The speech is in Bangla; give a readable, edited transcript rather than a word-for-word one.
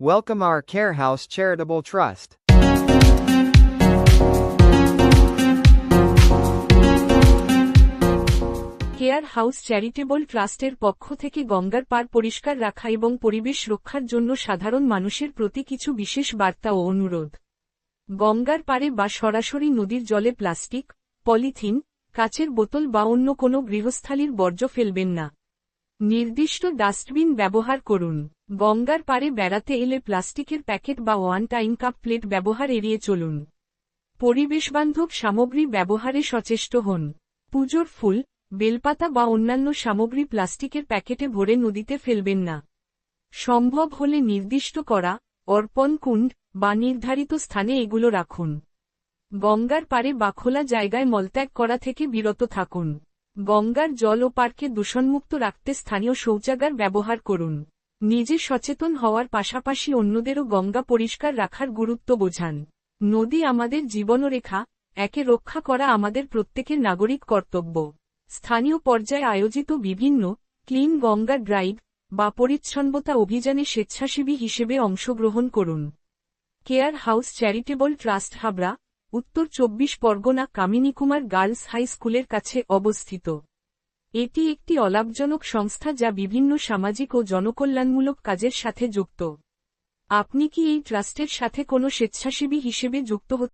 Welcome our Care House Charitable Trust. Care house charitable ট্রাস্টের পক্ষ থেকে গঙ্গার পাড় পরিষ্কার রাখা এবং পরিবেশ রক্ষার জন্য সাধারণ মানুষের প্রতি কিছু বিশেষ বার্তা ও অনুরোধ। গঙ্গার পাড়ে বা সরাসরি নদীর জলে প্লাস্টিক, পলিথিন, কাচের বোতল বা অন্য কোনো গৃহস্থালির বর্জ্য ফেলবেন না। নির্দিষ্ট ডাস্টবিন ব্যবহার করুন। গঙ্গার পাড়ে বেড়াতে এলে প্লাস্টিকের প্যাকেট বা ওয়ান টাইম কাপ প্লেট ব্যবহার এড়িয়ে চলুন। পরিবেশবান্ধব সামগ্রী ব্যবহারে সচেষ্ট হন। পুজোর ফুল, বেলপাতা বা অন্যান্য সামগ্রী প্লাস্টিকের প্যাকেটে ভরে নদীতে ফেলবেন না। সম্ভব হলে নির্দিষ্ট করা অর্পণ কুণ্ড বা নির্ধারিত স্থানে এগুলো রাখুন। গঙ্গার পাড়ে বা খোলা জায়গায় মলত্যাগ করা থেকে বিরত থাকুন। গঙ্গার জল ও পার্কে দূষণমুক্ত রাখতে স্থানীয় শৌচাগার ব্যবহার করুন। নিজে সচেতন হওয়ার পাশাপাশি অন্যদেরও গঙ্গা পরিষ্কার রাখার গুরুত্ব বোঝান। নদী আমাদের জীবনরেখা, একে রক্ষা করা আমাদের প্রত্যেকের নাগরিক কর্তব্য। স্থানীয় পর্যায়ে আয়োজিত বিভিন্ন ক্লিন গঙ্গা ড্রাইভ বা পরিচ্ছন্নতা অভিযানে স্বেচ্ছাসেবী হিসেবে অংশগ্রহণ করুন। Care house charitable trust Habra, উত্তর 24 পরগনা কামিনীকুমার গার্লস হাই স্কুলের কাছে অবস্থিত। এটি একটি অলাভজনক সংস্থা যা বিভিন্ন সামাজিক ও জনকল্যাণমূলক কাজের সাথে যুক্ত। আপনি কি এই ট্রাস্টের সাথে কোনো স্বেচ্ছাসেবী হিসেবে যুক্ত হতে